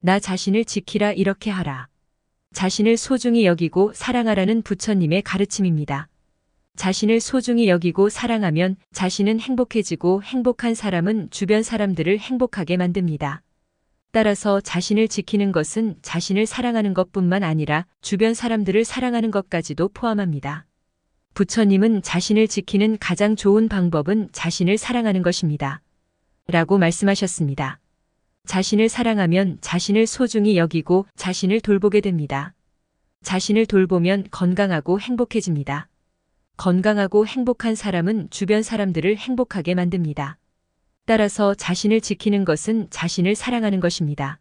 나 자신을 지키라 이렇게 하라. 자신을 소중히 여기고 사랑하라는 부처님의 가르침입니다. 자신을 소중히 여기고 사랑하면 자신은 행복해지고 행복한 사람은 주변 사람들을 행복하게 만듭니다. 따라서 자신을 지키는 것은 자신을 사랑하는 것뿐만 아니라 주변 사람들을 사랑하는 것까지도 포함합니다. 부처님은 자신을 지키는 가장 좋은 방법은 자신을 사랑하는 것입니다. 라고 말씀하셨습니다. 자신을 사랑하면 자신을 소중히 여기고 자신을 돌보게 됩니다. 자신을 돌보면 건강하고 행복해집니다. 건강하고 행복한 사람은 주변 사람들을 행복하게 만듭니다. 따라서 자신을 지키는 것은 자신을 사랑하는 것입니다.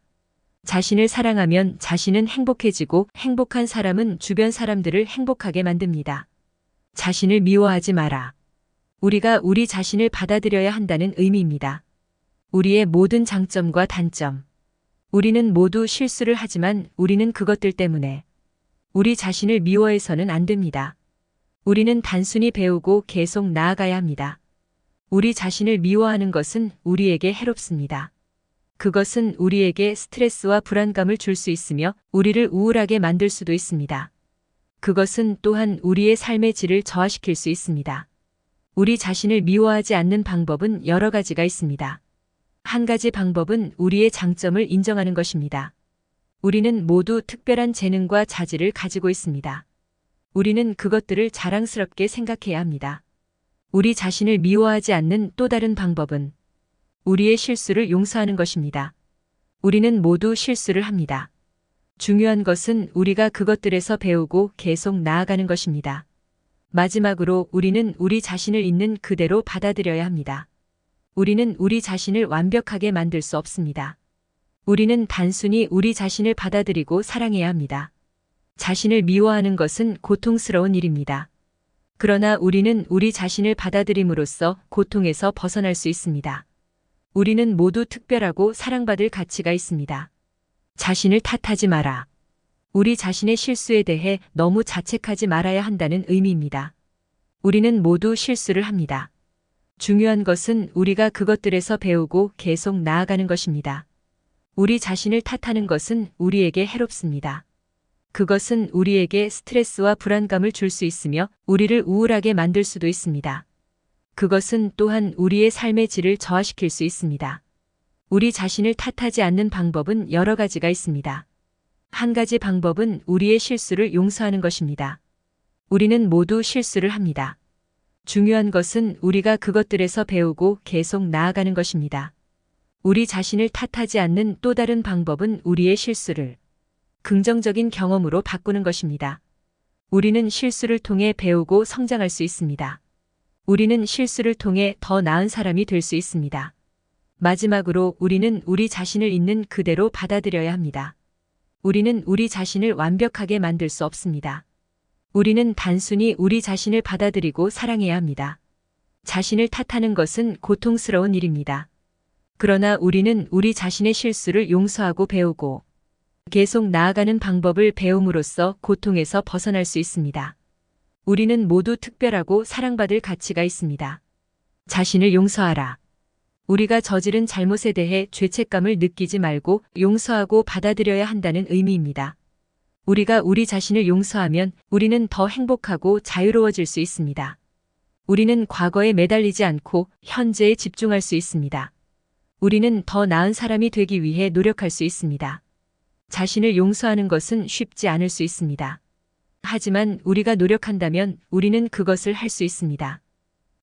자신을 사랑하면 자신은 행복해지고 행복한 사람은 주변 사람들을 행복하게 만듭니다. 자신을 미워하지 마라. 우리가 우리 자신을 받아들여야 한다는 의미입니다. 우리의 모든 장점과 단점. 우리는 모두 실수를 하지만 우리는 그것들 때문에 우리 자신을 미워해서는 안 됩니다. 우리는 단순히 배우고 계속 나아가야 합니다. 우리 자신을 미워하는 것은 우리에게 해롭습니다. 그것은 우리에게 스트레스와 불안감을 줄 수 있으며 우리를 우울하게 만들 수도 있습니다. 그것은 또한 우리의 삶의 질을 저하시킬 수 있습니다. 우리 자신을 미워하지 않는 방법은 여러 가지가 있습니다. 한 가지 방법은 우리의 장점을 인정하는 것입니다. 우리는 모두 특별한 재능과 자질을 가지고 있습니다. 우리는 그것들을 자랑스럽게 생각해야 합니다. 우리 자신을 미워하지 않는 또 다른 방법은 우리의 실수를 용서하는 것입니다. 우리는 모두 실수를 합니다. 중요한 것은 우리가 그것들에서 배우고 계속 나아가는 것입니다. 마지막으로 우리는 우리 자신을 있는 그대로 받아들여야 합니다. 우리는 우리 자신을 완벽하게 만들 수 없습니다. 우리는 단순히 우리 자신을 받아들이고 사랑해야 합니다. 자신을 미워하는 것은 고통스러운 일입니다. 그러나 우리는 우리 자신을 받아들임으로써 고통에서 벗어날 수 있습니다. 우리는 모두 특별하고 사랑받을 가치가 있습니다. 자신을 탓하지 마라. 우리 자신의 실수에 대해 너무 자책하지 말아야 한다는 의미입니다. 우리는 모두 실수를 합니다. 중요한 것은 우리가 그것들에서 배우고 계속 나아가는 것입니다. 우리 자신을 탓하는 것은 우리에게 해롭습니다. 그것은 우리에게 스트레스와 불안감을 줄 수 있으며 우리를 우울하게 만들 수도 있습니다. 그것은 또한 우리의 삶의 질을 저하시킬 수 있습니다. 우리 자신을 탓하지 않는 방법은 여러 가지가 있습니다. 한 가지 방법은 우리의 실수를 용서하는 것입니다. 우리는 모두 실수를 합니다. 중요한 것은 우리가 그것들에서 배우고 계속 나아가는 것입니다. 우리 자신을 탓하지 않는 또 다른 방법은 우리의 실수를 긍정적인 경험으로 바꾸는 것입니다. 우리는 실수를 통해 배우고 성장할 수 있습니다. 우리는 실수를 통해 더 나은 사람이 될 수 있습니다. 마지막으로 우리는 우리 자신을 있는 그대로 받아들여야 합니다. 우리는 우리 자신을 완벽하게 만들 수 없습니다. 우리는 단순히 우리 자신을 받아들이고 사랑해야 합니다. 자신을 탓하는 것은 고통스러운 일입니다. 그러나 우리는 우리 자신의 실수를 용서하고 배우고 계속 나아가는 방법을 배움으로써 고통에서 벗어날 수 있습니다. 우리는 모두 특별하고 사랑받을 가치가 있습니다. 자신을 용서하라. 우리가 저지른 잘못에 대해 죄책감을 느끼지 말고 용서하고 받아들여야 한다는 의미입니다. 우리가 우리 자신을 용서하면 우리는 더 행복하고 자유로워질 수 있습니다. 우리는 과거에 매달리지 않고 현재에 집중할 수 있습니다. 우리는 더 나은 사람이 되기 위해 노력할 수 있습니다. 자신을 용서하는 것은 쉽지 않을 수 있습니다. 하지만 우리가 노력한다면 우리는 그것을 할 수 있습니다.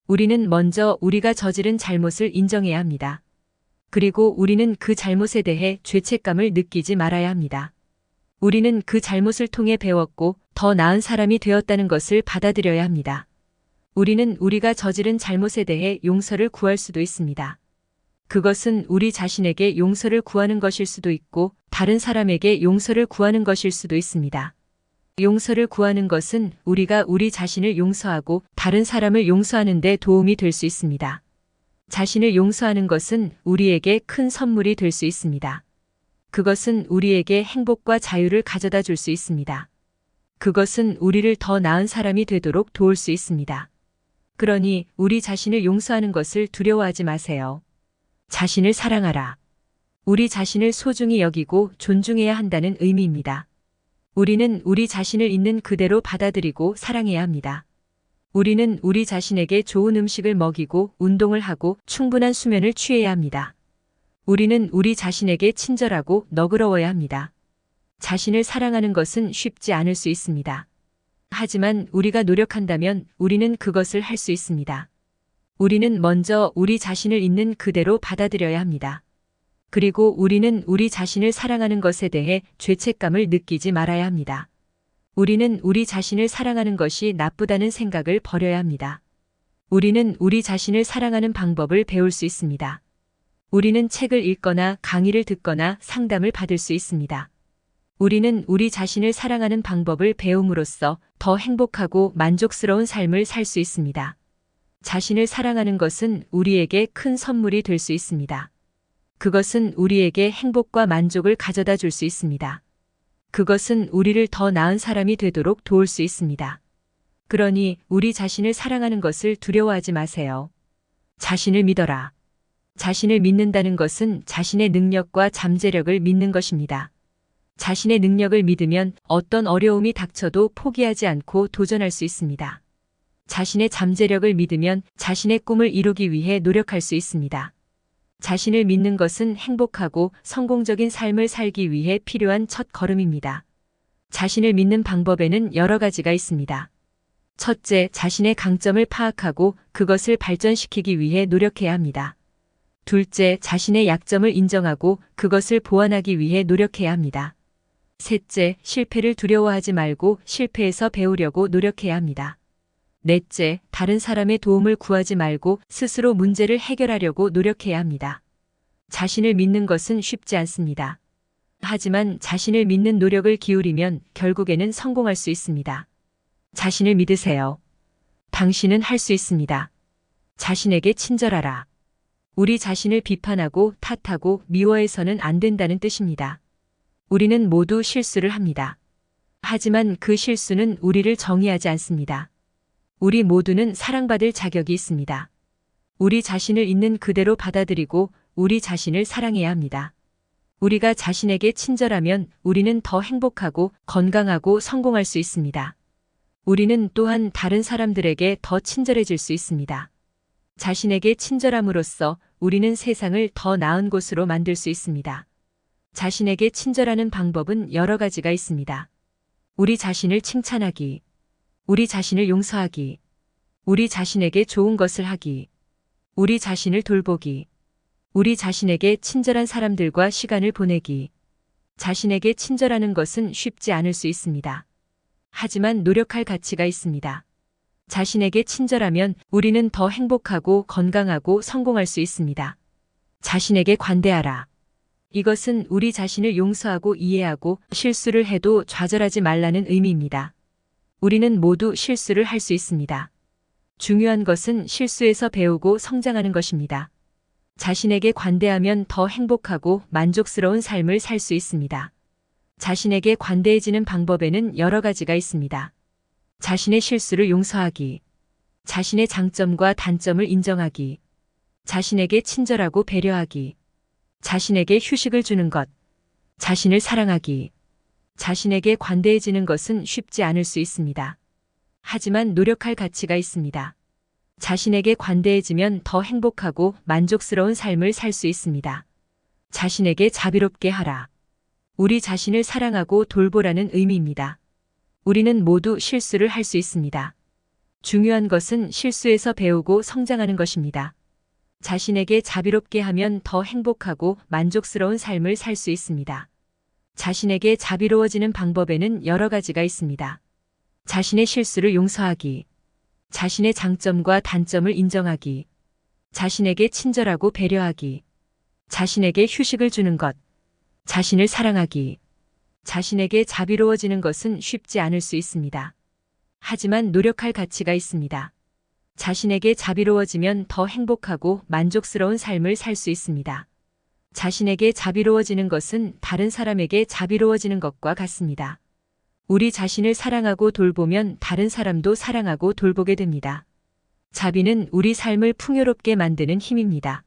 우리는 먼저 우리가 저지른 잘못을 인정해야 합니다. 그리고 우리는 그 잘못에 대해 죄책감을 느끼지 말아야 합니다. 우리는 그 잘못을 통해 배웠고 더 나은 사람이 되었다는 것을 받아들여야 합니다. 우리는 우리가 저지른 잘못에 대해 용서를 구할 수도 있습니다. 그것은 우리 자신에게 용서를 구하는 것일 수도 있고 다른 사람에게 용서를 구하는 것일 수도 있습니다. 용서를 구하는 것은 우리가 우리 자신을 용서하고 다른 사람을 용서하는 데 도움이 될 수 있습니다. 자신을 용서하는 것은 우리에게 큰 선물이 될 수 있습니다. 그것은 우리에게 행복과 자유를 가져다 줄 수 있습니다. 그것은 우리를 더 나은 사람이 되도록 도울 수 있습니다. 그러니 우리 자신을 용서하는 것을 두려워하지 마세요. 자신을 사랑하라. 우리 자신을 소중히 여기고 존중해야 한다는 의미입니다. 우리는 우리 자신을 있는 그대로 받아들이고 사랑해야 합니다. 우리는 우리 자신에게 좋은 음식을 먹이고 운동을 하고 충분한 수면을 취해야 합니다. 우리는 우리 자신에게 친절하고 너그러워야 합니다. 자신을 사랑하는 것은 쉽지 않을 수 있습니다. 하지만 우리가 노력한다면 우리는 그것을 할 수 있습니다. 우리는 먼저 우리 자신을 있는 그대로 받아들여야 합니다. 그리고 우리는 우리 자신을 사랑하는 것에 대해 죄책감을 느끼지 말아야 합니다. 우리는 우리 자신을 사랑하는 것이 나쁘다는 생각을 버려야 합니다. 우리는 우리 자신을 사랑하는 방법을 배울 수 있습니다. 우리는 책을 읽거나 강의를 듣거나 상담을 받을 수 있습니다. 우리는 우리 자신을 사랑하는 방법을 배움으로써 더 행복하고 만족스러운 삶을 살 수 있습니다. 자신을 사랑하는 것은 우리에게 큰 선물이 될 수 있습니다. 그것은 우리에게 행복과 만족을 가져다 줄 수 있습니다. 그것은 우리를 더 나은 사람이 되도록 도울 수 있습니다. 그러니 우리 자신을 사랑하는 것을 두려워하지 마세요. 자신을 믿어라. 자신을 믿는다는 것은 자신의 능력과 잠재력을 믿는 것입니다. 자신의 능력을 믿으면 어떤 어려움이 닥쳐도 포기하지 않고 도전할 수 있습니다. 자신의 잠재력을 믿으면 자신의 꿈을 이루기 위해 노력할 수 있습니다. 자신을 믿는 것은 행복하고 성공적인 삶을 살기 위해 필요한 첫 걸음입니다. 자신을 믿는 방법에는 여러 가지가 있습니다. 첫째, 자신의 강점을 파악하고 그것을 발전시키기 위해 노력해야 합니다. 둘째, 자신의 약점을 인정하고 그것을 보완하기 위해 노력해야 합니다. 셋째, 실패를 두려워하지 말고 실패에서 배우려고 노력해야 합니다. 넷째, 다른 사람의 도움을 구하지 말고 스스로 문제를 해결하려고 노력해야 합니다. 자신을 믿는 것은 쉽지 않습니다. 하지만 자신을 믿는 노력을 기울이면 결국에는 성공할 수 있습니다. 자신을 믿으세요. 당신은 할 수 있습니다. 자신에게 친절하라. 우리 자신을 비판하고 탓하고 미워해서는 안 된다는 뜻입니다. 우리는 모두 실수를 합니다. 하지만 그 실수는 우리를 정의하지 않습니다. 우리 모두는 사랑받을 자격이 있습니다. 우리 자신을 있는 그대로 받아들이고 우리 자신을 사랑해야 합니다. 우리가 자신에게 친절하면 우리는 더 행복하고 건강하고 성공할 수 있습니다. 우리는 또한 다른 사람들에게 더 친절해질 수 있습니다. 자신에게 친절함으로써 우리는 세상을 더 나은 곳으로 만들 수 있습니다. 자신에게 친절하는 방법은 여러 가지가 있습니다. 우리 자신을 칭찬하기, 우리 자신을 용서하기, 우리 자신에게 좋은 것을 하기, 우리 자신을 돌보기, 우리 자신에게 친절한 사람들과 시간을 보내기. 자신에게 친절하는 것은 쉽지 않을 수 있습니다. 하지만 노력할 가치가 있습니다. 자신에게 친절하면 우리는 더 행복하고 건강하고 성공할 수 있습니다. 자신에게 관대하라. 이것은 우리 자신을 용서하고 이해하고 실수를 해도 좌절하지 말라는 의미입니다. 우리는 모두 실수를 할 수 있습니다. 중요한 것은 실수에서 배우고 성장하는 것입니다. 자신에게 관대하면 더 행복하고 만족스러운 삶을 살 수 있습니다. 자신에게 관대해지는 방법에는 여러 가지가 있습니다. 자신의 실수를 용서하기, 자신의 장점과 단점을 인정하기, 자신에게 친절하고 배려하기, 자신에게 휴식을 주는 것, 자신을 사랑하기. 자신에게 관대해지는 것은 쉽지 않을 수 있습니다. 하지만 노력할 가치가 있습니다. 자신에게 관대해지면 더 행복하고 만족스러운 삶을 살 수 있습니다. 자신에게 자비롭게 하라. 우리 자신을 사랑하고 돌보라는 의미입니다. 우리는 모두 실수를 할 수 있습니다. 중요한 것은 실수에서 배우고 성장하는 것입니다. 자신에게 자비롭게 하면 더 행복하고 만족스러운 삶을 살 수 있습니다. 자신에게 자비로워지는 방법에는 여러 가지가 있습니다. 자신의 실수를 용서하기, 자신의 장점과 단점을 인정하기, 자신에게 친절하고 배려하기, 자신에게 휴식을 주는 것, 자신을 사랑하기. 자신에게 자비로워지는 것은 쉽지 않을 수 있습니다. 하지만 노력할 가치가 있습니다. 자신에게 자비로워지면 더 행복하고 만족스러운 삶을 살 수 있습니다. 자신에게 자비로워지는 것은 다른 사람에게 자비로워지는 것과 같습니다. 우리 자신을 사랑하고 돌보면 다른 사람도 사랑하고 돌보게 됩니다. 자비는 우리 삶을 풍요롭게 만드는 힘입니다.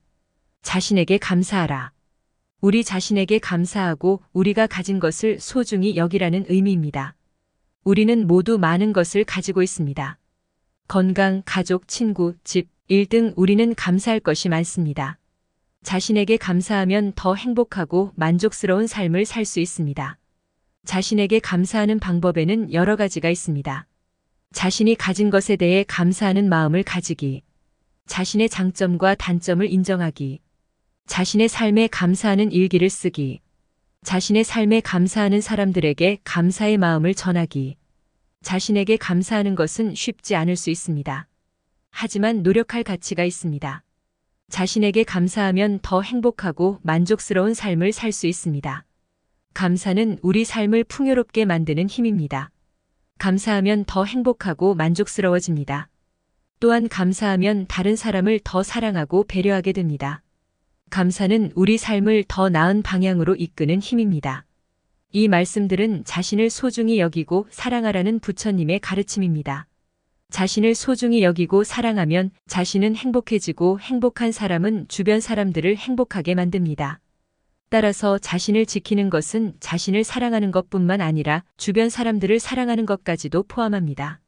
자신에게 감사하라. 우리 자신에게 감사하고 우리가 가진 것을 소중히 여기라는 의미입니다. 우리는 모두 많은 것을 가지고 있습니다. 건강, 가족, 친구, 집, 일 등 우리는 감사할 것이 많습니다. 자신에게 감사하면 더 행복하고 만족스러운 삶을 살 수 있습니다. 자신에게 감사하는 방법에는 여러 가지가 있습니다. 자신이 가진 것에 대해 감사하는 마음을 가지기, 자신의 장점과 단점을 인정하기, 자신의 삶에 감사하는 일기를 쓰기, 자신의 삶에 감사하는 사람들에게 감사의 마음을 전하기. 자신에게 감사하는 것은 쉽지 않을 수 있습니다. 하지만 노력할 가치가 있습니다. 자신에게 감사하면 더 행복하고 만족스러운 삶을 살 수 있습니다. 감사는 우리 삶을 풍요롭게 만드는 힘입니다. 감사하면 더 행복하고 만족스러워집니다. 또한 감사하면 다른 사람을 더 사랑하고 배려하게 됩니다. 감사는 우리 삶을 더 나은 방향으로 이끄는 힘입니다. 이 말씀들은 자신을 소중히 여기고 사랑하라는 부처님의 가르침입니다. 자신을 소중히 여기고 사랑하면 자신은 행복해지고 행복한 사람은 주변 사람들을 행복하게 만듭니다. 따라서 자신을 지키는 것은 자신을 사랑하는 것뿐만 아니라 주변 사람들을 사랑하는 것까지도 포함합니다.